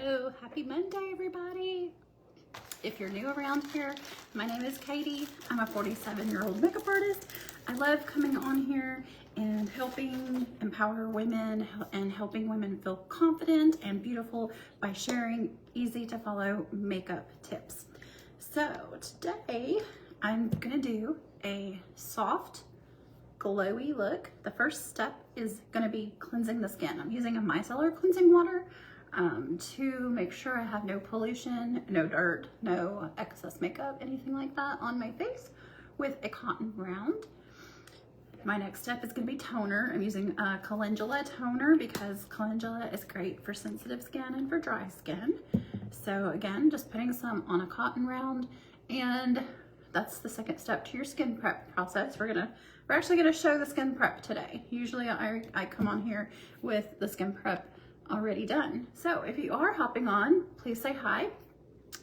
Hello, happy Monday, everybody. If you're new around here, my name is Katie. I'm a 47-year-old makeup artist. I love coming on here and helping empower women and helping women feel confident and beautiful by sharing easy to follow makeup tips. So today I'm gonna do a soft, glowy look. The first step is gonna be cleansing the skin. I'm using a micellar cleansing water to make sure I have no pollution, no dirt, no excess makeup, anything like that on my face with a cotton round. My next step is gonna be toner. I'm using a calendula toner because calendula is great for sensitive skin and for dry skin. So again, just putting some on a cotton round, and that's the second step to your skin prep process. We're actually gonna show the skin prep today. Usually I come on here with the skin prep already done. So if you are hopping on, please say hi.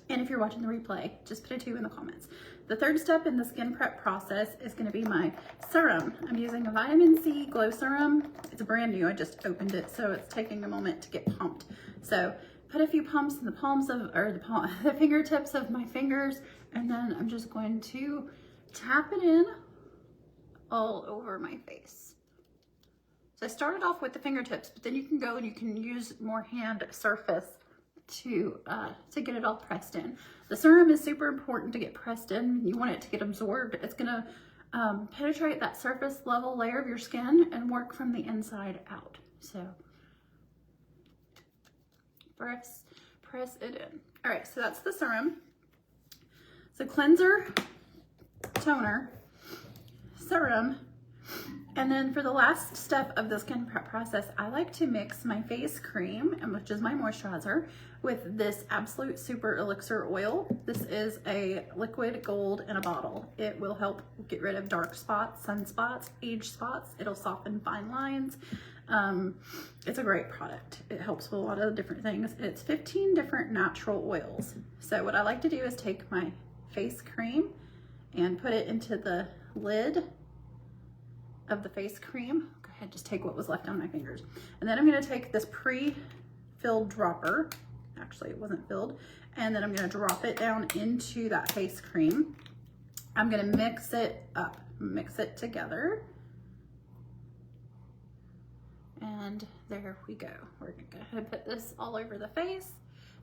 And if you're watching the replay, just put a 2 in the comments. The third step in the skin prep process is gonna be my serum. I'm using a vitamin C glow serum. It's brand new, I just opened it, so it's taking a moment to get pumped. So put a few pumps in the palms of, or the fingertips of my fingers, and then I'm just going to tap it in all over my face. So I started off with the fingertips, but then you can go and you can use more hand surface to get it all pressed in. The serum is super important to get pressed in. You want it to get absorbed. It's gonna penetrate that surface level layer of your skin and work from the inside out. So press it in. All right, so that's the serum. So cleanser, toner, serum, and then for the last step of the skin prep process, I like to mix my face cream, which is my moisturizer, with this Absolute Super Elixir oil. This is a liquid gold in a bottle. It will help get rid of dark spots, sunspots, age spots. It'll soften fine lines. It's a great product. It helps with a lot of different things. It's 15 different natural oils. So what I like to do is take my face cream and put it into the lid of the face cream. Go ahead, just take what was left on my fingers. And then I'm gonna take this pre-filled dropper, actually it wasn't filled, and then I'm gonna drop it down into that face cream. I'm gonna mix it up, mix it together. And there we go. We're gonna go ahead and put this all over the face.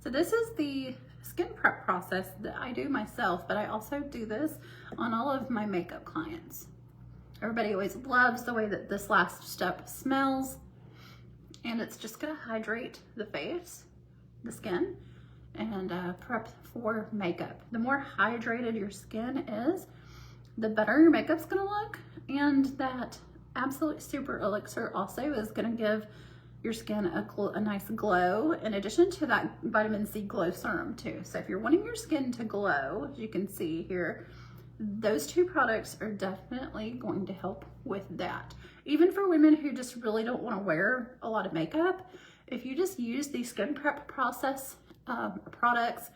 So this is the skin prep process that I do myself, but I also do this on all of my makeup clients. Everybody always loves the way that this last step smells, and it's just gonna hydrate the face, the skin, and prep for makeup. The more hydrated your skin is, the better your makeup's gonna look, and that Absolute Super Elixir also is gonna give your skin a nice glow, in addition to that vitamin C glow serum too. So if you're wanting your skin to glow, as you can see here, those two products are definitely going to help with that. Even for women who just really don't want to wear a lot of makeup, if you just use these skin prep process products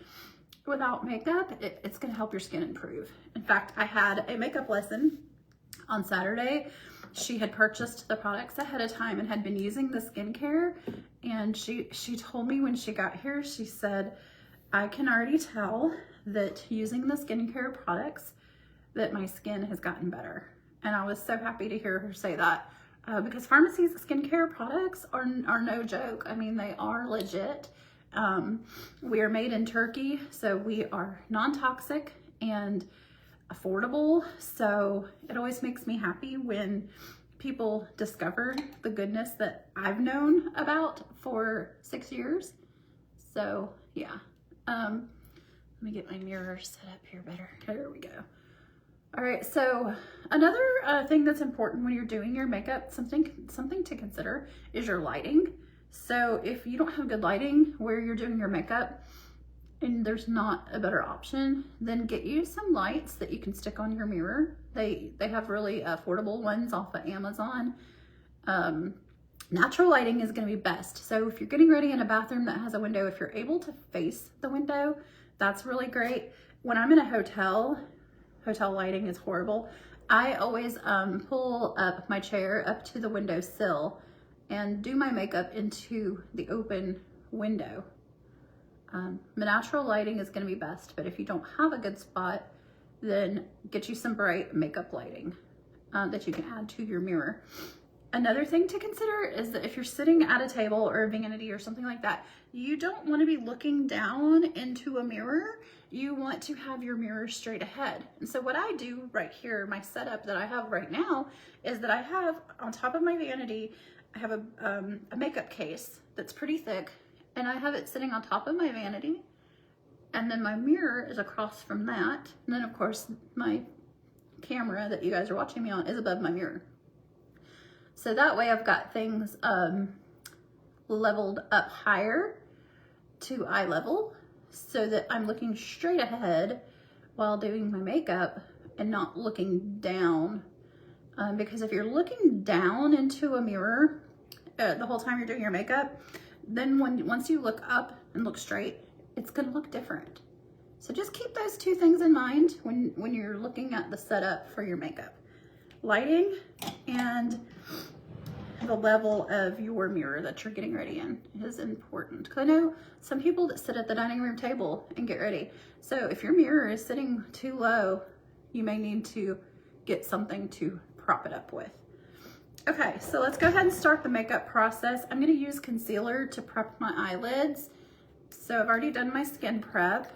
without makeup, it's going to help your skin improve. In fact, I had a makeup lesson on Saturday. She had purchased the products ahead of time and had been using the skincare, and she told me when she got here, she said, I can already tell that using the skincare products that my skin has gotten better. And I was so happy to hear her say that because pharmacy's skincare products are no joke. I mean, they are legit. We are made in Turkey, so we are non-toxic and affordable. So it always makes me happy when people discover the goodness that I've known about for 6 years. So yeah, let me get my mirror set up here better. There we go. All right, so another thing that's important when you're doing your makeup, something to consider is your lighting. So if you don't have good lighting where you're doing your makeup and there's not a better option, then get you some lights that you can stick on your mirror. They have really affordable ones off of Amazon. Natural lighting is gonna be best. So if you're getting ready in a bathroom that has a window, if you're able to face the window, that's really great. When I'm in a hotel lighting is horrible. I always pull up my chair up to the windowsill and do my makeup into the open window. Natural lighting is going to be best, but if you don't have a good spot, then get you some bright makeup lighting that you can add to your mirror. Another thing to consider is that if you're sitting at a table or a vanity or something like that, you don't want to be looking down into a mirror. You want to have your mirror straight ahead. And so what I do right here, my setup that I have right now, is that I have on top of my vanity, I have a makeup case that's pretty thick, and I have it sitting on top of my vanity. And then my mirror is across from that. And then of course my camera that you guys are watching me on is above my mirror. So that way I've got things leveled up higher to eye level so that I'm looking straight ahead while doing my makeup and not looking down. Because if you're looking down into a mirror the whole time you're doing your makeup, then once you look up and look straight, it's gonna look different. So just keep those two things in mind when you're looking at the setup for your makeup. Lighting and the level of your mirror that you're getting ready in is important. Because I know some people that sit at the dining room table and get ready. So if your mirror is sitting too low, you may need to get something to prop it up with. Okay, so let's go ahead and start the makeup process. I'm gonna use concealer to prep my eyelids. So I've already done my skin prep.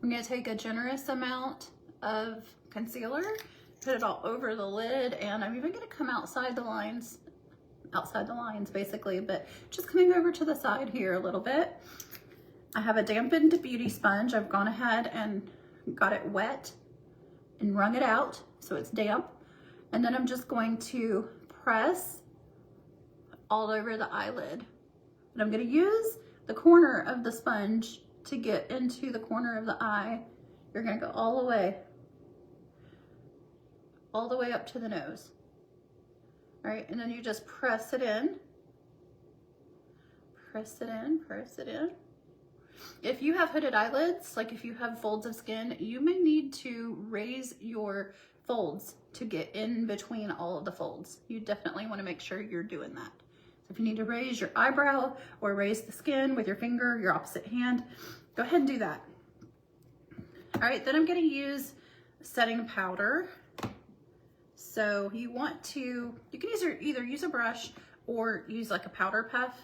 I'm gonna take a generous amount of concealer, put it all over the lid, and I'm even gonna come outside the lines basically, but just coming over to the side here a little bit. I have a dampened beauty sponge. I've gone ahead and got it wet and wrung it out so it's damp. And then I'm just going to press all over the eyelid. And I'm gonna use the corner of the sponge to get into the corner of the eye. You're gonna go all the way up to the nose. All right, and then you just press it in. Press it in, press it in. If you have hooded eyelids, like if you have folds of skin, you may need to raise your folds to get in between all of the folds. You definitely want to make sure you're doing that. So if you need to raise your eyebrow or raise the skin with your finger, your opposite hand, go ahead and do that. All right, then I'm going to use setting powder. So you can either use a brush or use like a powder puff.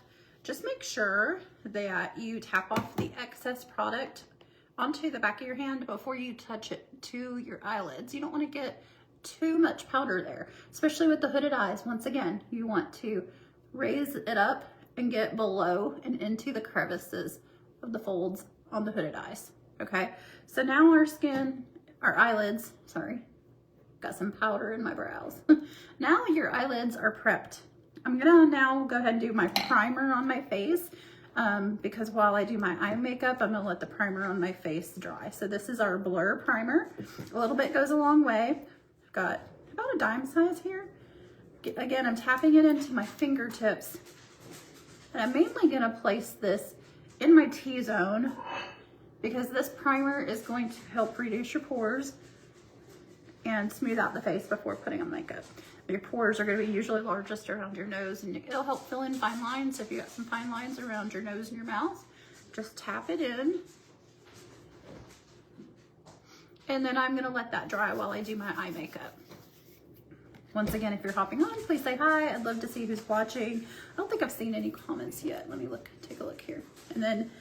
Just make sure that you tap off the excess product onto the back of your hand before you touch it to your eyelids. You don't want to get too much powder there, especially with the hooded eyes. Once again, you want to raise it up and get below and into the crevices of the folds on the hooded eyes. Okay, so now our eyelids, sorry, got some powder in my brows. Now your eyelids are prepped. I'm gonna now go ahead and do my primer on my face because while I do my eye makeup, I'm gonna let the primer on my face dry. So this is our Blur primer. A little bit goes a long way. I've got about a dime size here. Again, I'm tapping it into my fingertips. And I'm mainly gonna place this in my T-zone because this primer is going to help reduce your pores and smooth out the face before putting on makeup. Your pores are going to be usually largest around your nose, and it'll help fill in fine lines. So if you got some fine lines around your nose and your mouth, just tap it in. And then I'm going to let that dry while I do my eye makeup. Once again, if you're hopping on, please say hi. I'd love to see who's watching. I don't think I've seen any comments yet. Let me take a look here. And then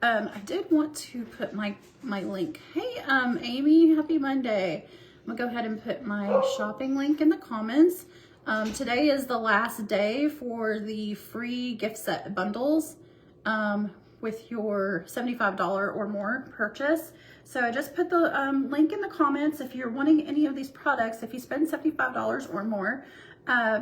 I did want to put my link. Hey, Amy, happy Monday. I'm gonna go ahead and put my shopping link in the comments. Today is the last day for the free gift set bundles with your $75 or more purchase. So I just put the link in the comments. If you're wanting any of these products, if you spend $75 or more,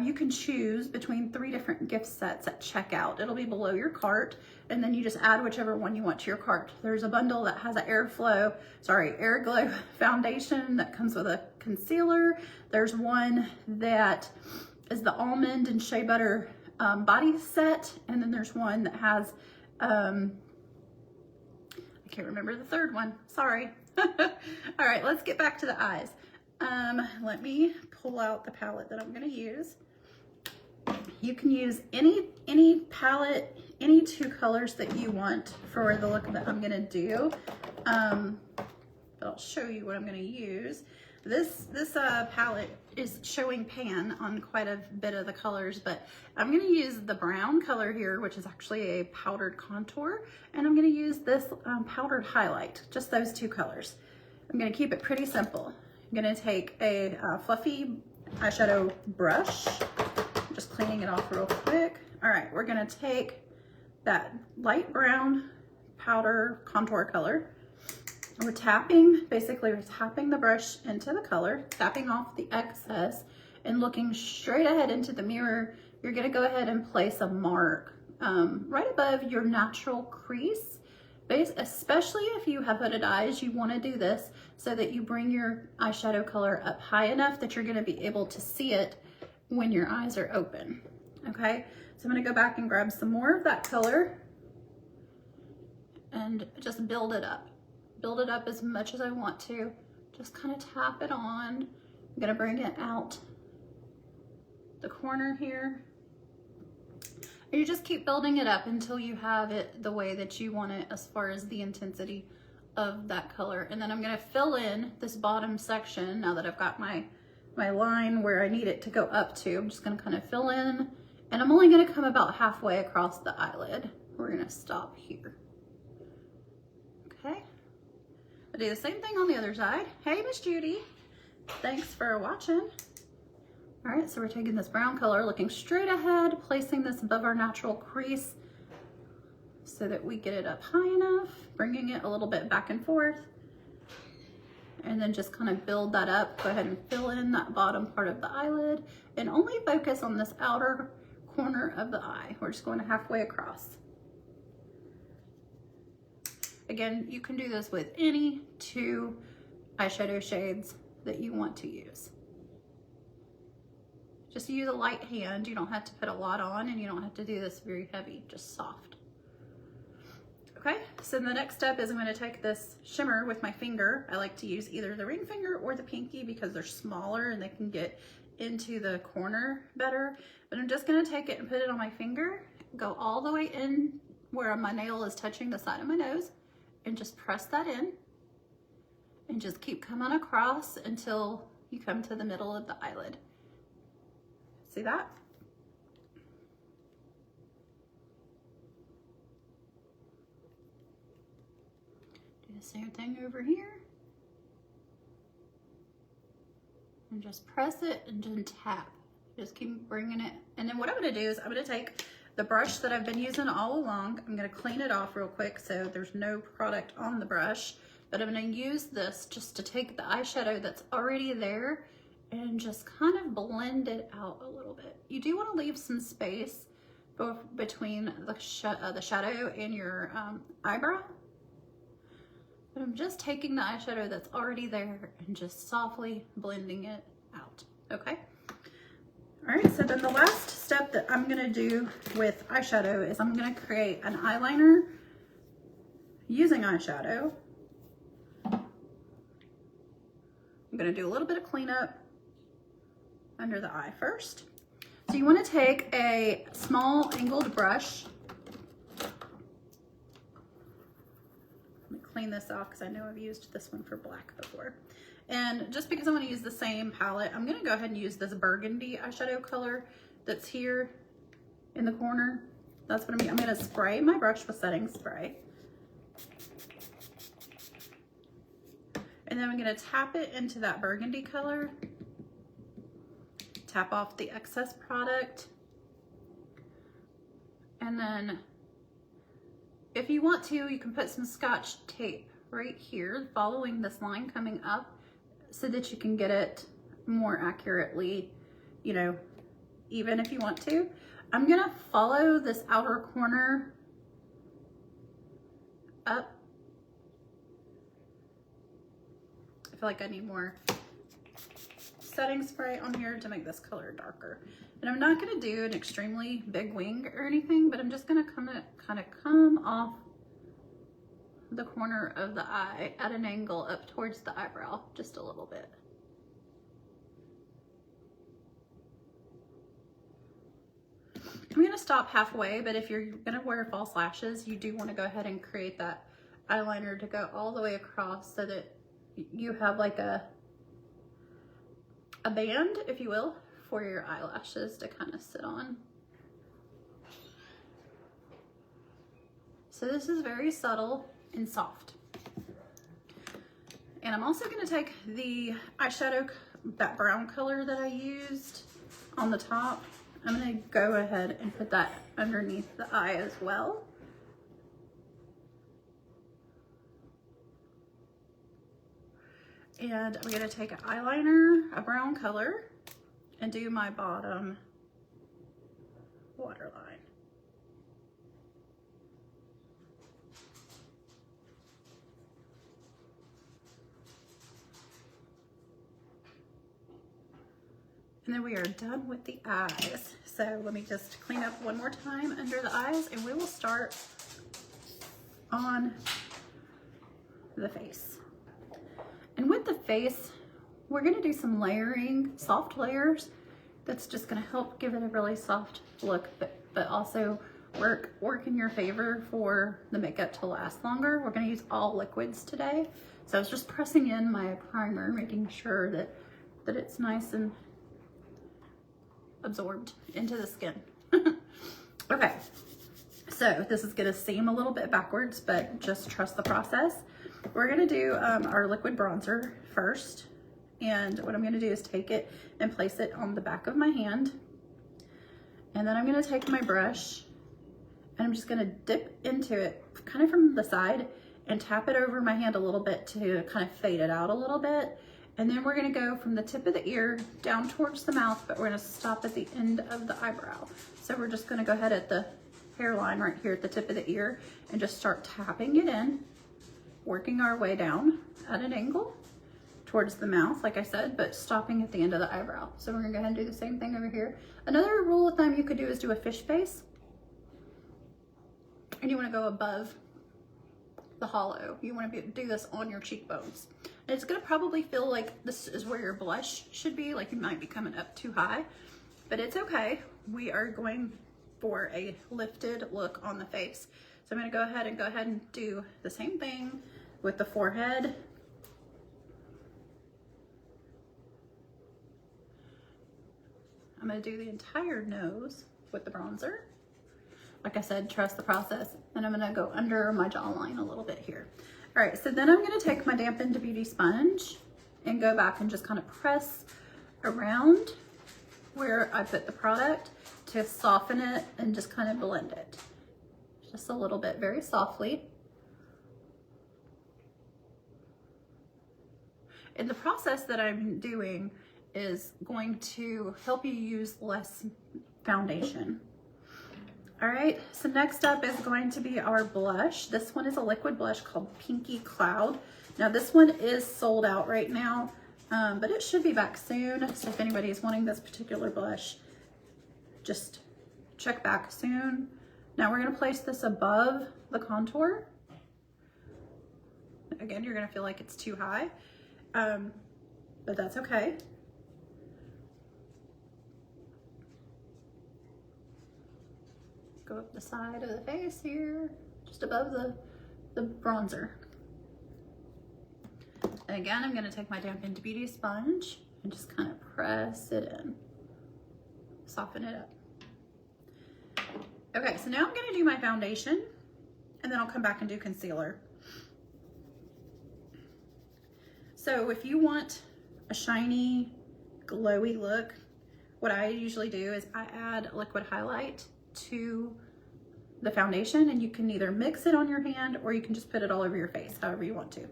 you can choose between 3 different gift sets at checkout. It'll be below your cart, and then you just add whichever one you want to your cart. There's a bundle that has an Air Glow foundation that comes with a concealer. There's one that is the almond and shea butter body set, and then there's one that has I can't remember the third one, sorry. All right, let's get back to the eyes. Let me pull out the palette that I'm gonna use. You can use any palette, any two colors that you want for the look that I'm gonna do. But I'll show you what I'm gonna use. This palette is showing pan on quite a bit of the colors, but I'm gonna use the brown color here, which is actually a powdered contour, and I'm gonna use this powdered highlight, just those two colors. I'm gonna keep it pretty simple. I'm gonna take a fluffy eyeshadow brush, just cleaning it off real quick. All right, we're gonna take that light brown powder contour color. We're tapping, basically we're tapping the brush into the color, tapping off the excess, and looking straight ahead into the mirror. You're gonna go ahead and place a mark right above your natural crease. Especially if you have hooded eyes, you wanna do this so that you bring your eyeshadow color up high enough that you're gonna be able to see it when your eyes are open, okay? So I'm gonna go back and grab some more of that color and just build it up. Build it up as much as I want to. Just kind of tap it on. I'm gonna bring it out the corner here. And you just keep building it up until you have it the way that you want it as far as the intensity of that color. And then I'm gonna fill in this bottom section now that I've got my line where I need it to go up to. I'm just gonna kind of fill in, and I'm only gonna come about halfway across the eyelid. We're gonna stop here. Okay. I'll do the same thing on the other side. Hey, Miss Judy. Thanks for watching. All right, so we're taking this brown color, looking straight ahead, placing this above our natural crease so that we get it up high enough, bringing it a little bit back and forth, and then just kind of build that up. Go ahead and fill in that bottom part of the eyelid and only focus on this outer corner of the eye. We're just going halfway across. Again, you can do this with any two eyeshadow shades that you want to use. Just use a light hand. You don't have to put a lot on, and you don't have to do this very heavy, just soft. Okay, so the next step is I'm gonna take this shimmer with my finger. I like to use either the ring finger or the pinky because they're smaller and they can get into the corner better. But I'm just gonna take it and put it on my finger, go all the way in where my nail is touching the side of my nose, and just press that in and just keep coming across until you come to the middle of the eyelid. See that? Do the same thing over here. And just press it and then tap. Just keep bringing it. And then what I'm gonna do is I'm gonna take the brush that I've been using all along. I'm gonna clean it off real quick so there's no product on the brush, but I'm gonna use this just to take the eyeshadow that's already there and just kind of blend it out a little bit. You do wanna leave some space between the shadow and your eyebrow, but I'm just taking the eyeshadow that's already there and just softly blending it out, okay? All right, so then the last step that I'm gonna do with eyeshadow is I'm gonna create an eyeliner using eyeshadow. I'm gonna do a little bit of cleanup under the eye first. So you wanna take a small angled brush. Let me clean this off because I know I've used this one for black before. And just because I want to use the same palette, I'm going to go ahead and use this burgundy eyeshadow color that's here in the corner. That's what I'm going to spray my brush with setting spray. And then I'm going to tap it into that burgundy color. Tap off the excess product. And then if you want to, you can put some Scotch tape right here following this line coming up, so that you can get it more accurately, you know, even if you want to. I'm gonna follow this outer corner up. I feel like I need more setting spray on here to make this color darker. And I'm not gonna do an extremely big wing or anything, but I'm just gonna kind of come off the corner of the eye at an angle up towards the eyebrow just a little bit. I'm gonna stop halfway, but if you're gonna wear false lashes, you do wanna go ahead and create that eyeliner to go all the way across so that you have like a band, if you will, for your eyelashes to kind of sit on. So this is very subtle and soft. And I'm also going to take the eyeshadow, that brown color that I used on the top. I'm going to go ahead and put that underneath the eye as well. And I'm going to take an eyeliner, a brown color, and do my bottom waterline. And then we are done with the eyes. So let me just clean up one more time under the eyes, and we will start on the face. And with the face, we're gonna do some layering, soft layers. That's just gonna help give it a really soft look, but also work in your favor for the makeup to last longer. We're gonna use all liquids today. So I was just pressing in my primer, making sure that it's nice and absorbed into the skin. Okay, so this is gonna seem a little bit backwards, but just trust the process. We're gonna do our liquid bronzer first. And what I'm gonna do is take it and place it on the back of my hand. And then I'm gonna take my brush and I'm just gonna dip into it kind of from the side and tap it over my hand a little bit to kind of fade it out a little bit. And then we're gonna go from the tip of the ear down towards the mouth, but we're gonna stop at the end of the eyebrow. So we're just gonna go ahead at the hairline right here at the tip of the ear and just start tapping it in, working our way down at an angle towards the mouth, like I said, but stopping at the end of the eyebrow. So we're gonna go ahead and do the same thing over here. Another rule of thumb you could do is do a fish face. And you wanna go above the hollow. You wanna do this on your cheekbones. And it's gonna probably feel like this is where your blush should be, like you might be coming up too high, but it's okay. We are going for a lifted look on the face. So I'm gonna go ahead and do the same thing with the forehead. I'm gonna do the entire nose with the bronzer. Like I said, trust the process. And I'm gonna go under my jawline a little bit here. All right, so then I'm gonna take my dampened beauty sponge and go back and just kind of press around where I put the product to soften it and just kind of blend it. Just a little bit, very softly. And the process that I'm doing is going to help you use less foundation. All right, so next up is going to be our blush. This one is a liquid blush called Pinky Cloud. Now this one is sold out right now, but it should be back soon. So if anybody is wanting this particular blush, just check back soon. Now we're gonna place this above the contour. Again, you're gonna feel like it's too high, but that's okay. Go up the side of the face here, just above the bronzer. And again, I'm gonna take my dampened beauty sponge and just kind of press it in, soften it up. Okay, so now I'm gonna do my foundation and then I'll come back and do concealer. So if you want a shiny, glowy look, what I usually do is I add liquid highlight to the foundation, and you can either mix it on your hand or you can just put it all over your face, however you want to.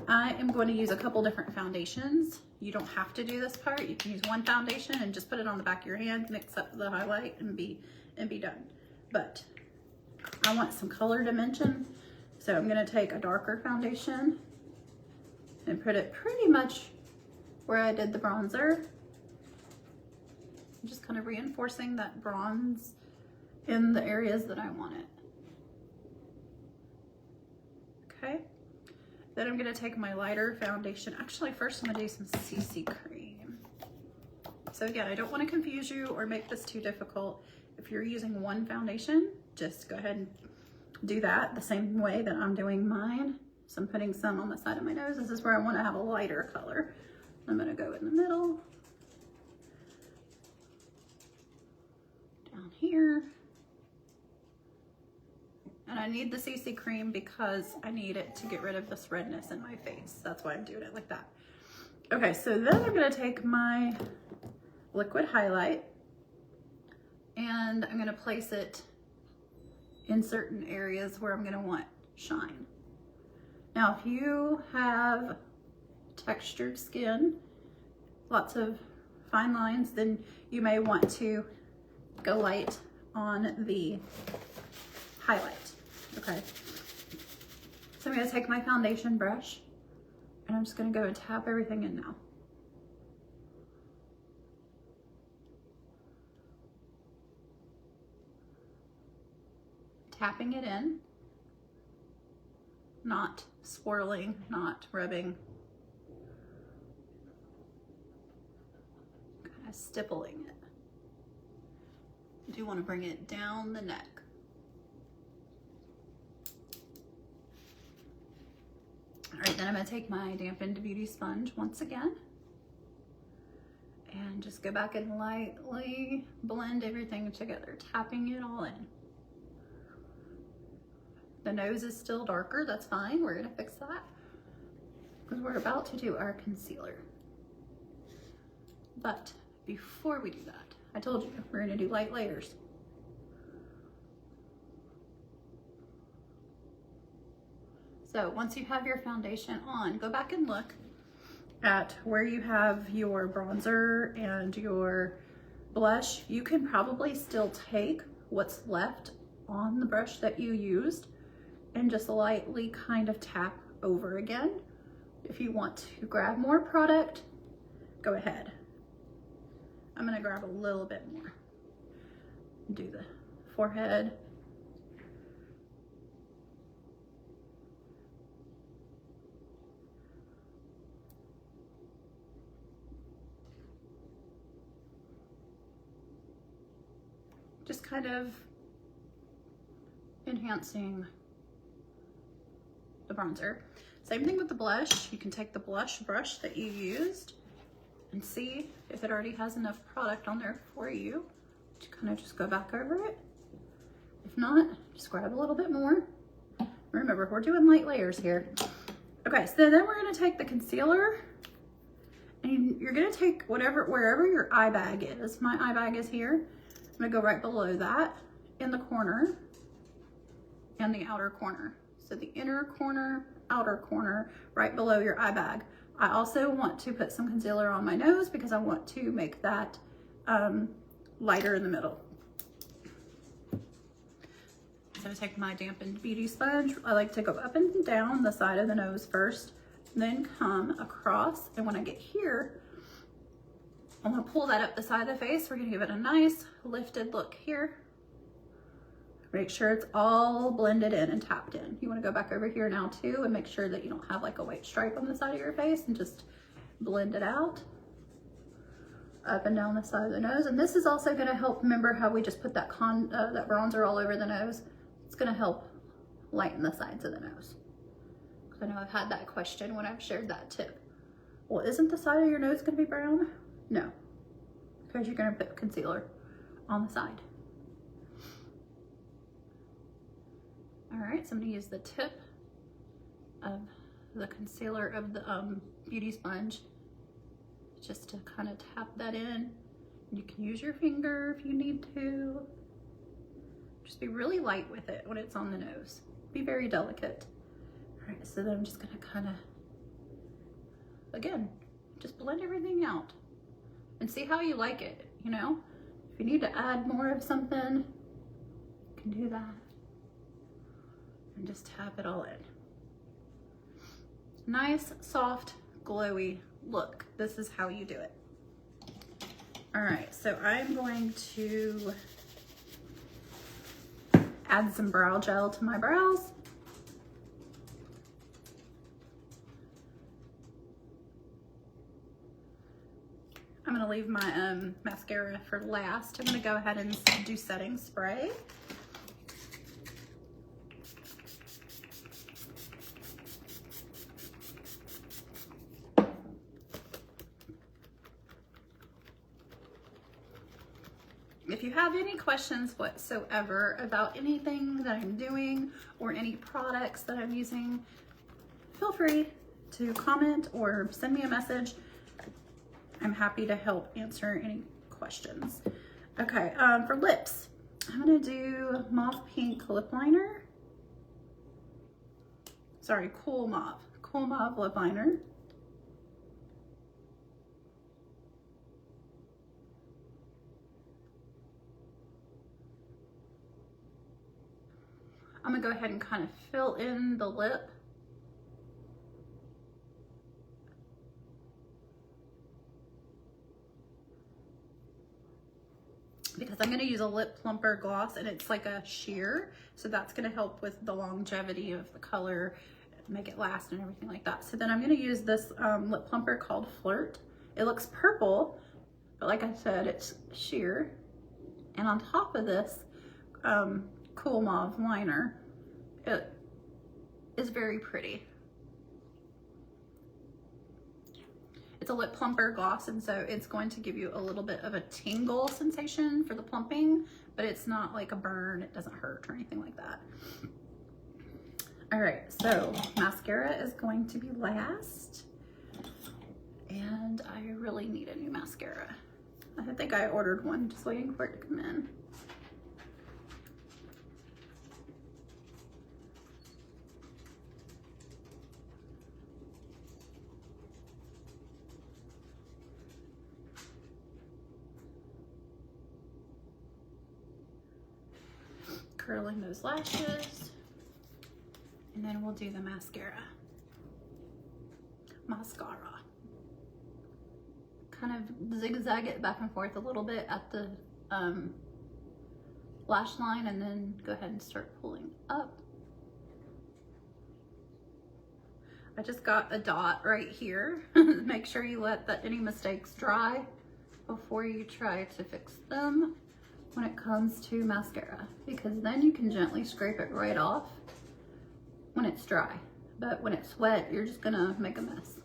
I am going to use a couple different foundations. You don't have to do this part. You can use one foundation and just put it on the back of your hand, mix up the highlight and be done. But I want some color dimension, so I'm going to take a darker foundation and put it pretty much where I did the bronzer. I'm just kind of reinforcing that bronze in the areas that I want it. Okay, then I'm gonna take my lighter foundation. Actually, first I'm gonna do some CC cream. So again, I don't wanna confuse you or make this too difficult. if you're using one foundation, just go ahead and do that the same way that I'm doing mine. So I'm putting some on the side of my nose. This is where I want to have a lighter color. I'm going to go in the middle, down here. And I need the CC cream because I need it to get rid of this redness in my face. That's why I'm doing it like that. Okay, so then I'm going to take my liquid highlight and I'm going to place it in certain areas where I'm going to want shine. Now, if you have textured skin, lots of fine lines, then you may want to go light on the highlight. Okay, so I'm going to take my foundation brush and I'm just going to go and tap everything in now. Tapping it in, not swirling, not rubbing, kind of stippling it. You do want to bring it down the neck. All right, then I'm going to take my dampened beauty sponge once again and just go back and lightly blend everything together, tapping it all in. The nose is still darker, that's fine. We're gonna fix that because we're about to do our concealer. But before we do that, I told you we're gonna do light layers. So once you have your foundation on, go back and look at where you have your bronzer and your blush. You can probably still take what's left on the brush that you used and just lightly kind of tap over again. If you want to grab more product, go ahead. I'm gonna grab a little bit more. Do the forehead. Just kind of enhancing the bronzer. Same thing with the blush. You can take the blush brush that you used and see if it already has enough product on there for you to kind of just go back over it. If not, just grab a little bit more. Remember, we're doing light layers here. Okay, so then we're gonna take the concealer and you're gonna take wherever your eye bag is. My eye bag is here. I'm gonna go right below that in the corner and the outer corner. So the inner corner, outer corner, right below your eye bag. I also want to put some concealer on my nose because I want to make that lighter in the middle. So I take my dampened beauty sponge. I like to go up and down the side of the nose first, then come across. And when I get here, I'm gonna pull that up the side of the face. We're gonna give it a nice lifted look here. Make sure it's all blended in and tapped in. You wanna go back over here now too and make sure that you don't have like a white stripe on the side of your face and just blend it out. Up and down the side of the nose. And this is also gonna help, remember how we just put that that bronzer all over the nose? It's gonna help lighten the sides of the nose. Because I know I've had that question when I've shared that tip. Well, isn't the side of your nose gonna be brown? No, because you're gonna put concealer on the side. All right, so I'm gonna use the tip of the concealer of the beauty sponge just to kind of tap that in. You can use your finger if you need to. Just be really light with it when it's on the nose. Be very delicate. All right, so then I'm just gonna kind of, again, just blend everything out and see how you like it, you know? If you need to add more of something, you can do that. And just tap it all in. Nice, soft, glowy look. This is how you do it. All right, so I'm going to add some brow gel to my brows. I'm gonna leave my mascara for last. I'm gonna go ahead and do setting spray. If you have any questions whatsoever about anything that I'm doing or any products that I'm using, feel free to comment or send me a message. I'm happy to help answer any questions. Okay, for lips, I'm gonna do mauve pink lip liner. Sorry, cool mauve lip liner. I'm gonna go ahead and kind of fill in the lip. Because I'm gonna use a lip plumper gloss and it's like a sheer. So that's gonna help with the longevity of the color, make it last and everything like that. So then I'm gonna use this lip plumper called Flirt. It looks purple, but like I said, it's sheer. And on top of this, cool mauve liner. It is very pretty. It's a lip plumper gloss, and so it's going to give you a little bit of a tingle sensation for the plumping, but it's not like a burn. It doesn't hurt or anything like that. All right, so mascara is going to be last, and I really need a new mascara. I think I ordered one, just waiting for it to come in. Curling those lashes, and then we'll do the mascara. Kind of zigzag it back and forth a little bit at the lash line, and then go ahead and start pulling up. I just got a dot right here. Make sure you let any mistakes dry before you try to fix them when it comes to mascara, because then you can gently scrape it right off when it's dry. But when it's wet, you're just gonna make a mess.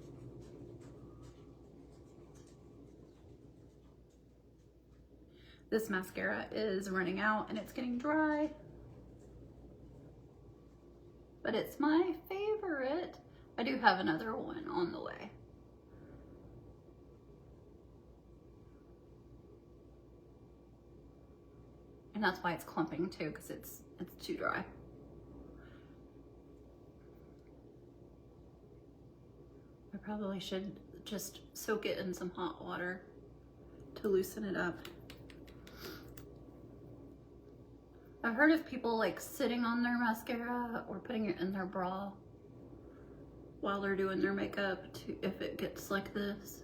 This mascara is running out and it's getting dry, but it's my favorite. I do have another one on the way. And that's why it's clumping too, because it's too dry. I probably should just soak it in some hot water to loosen it up. I've heard of people like sitting on their mascara or putting it in their bra while they're doing their makeup if it gets like this.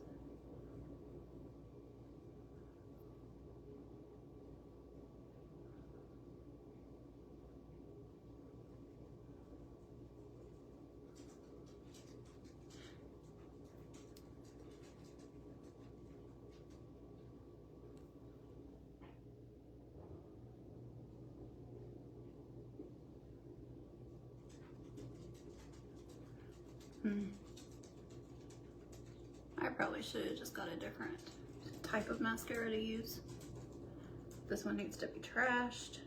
I probably should have just got a different type of mascara to use. This one needs to be trashed.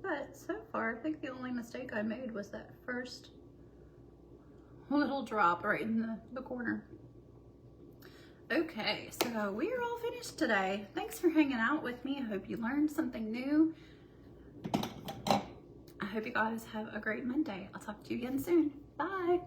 But so far, I think the only mistake I made was that first little drop right in the corner. Okay, so we are all finished today. Thanks for hanging out with me. I hope you learned something new. I hope you guys have a great Monday. I'll talk to you again soon. Bye.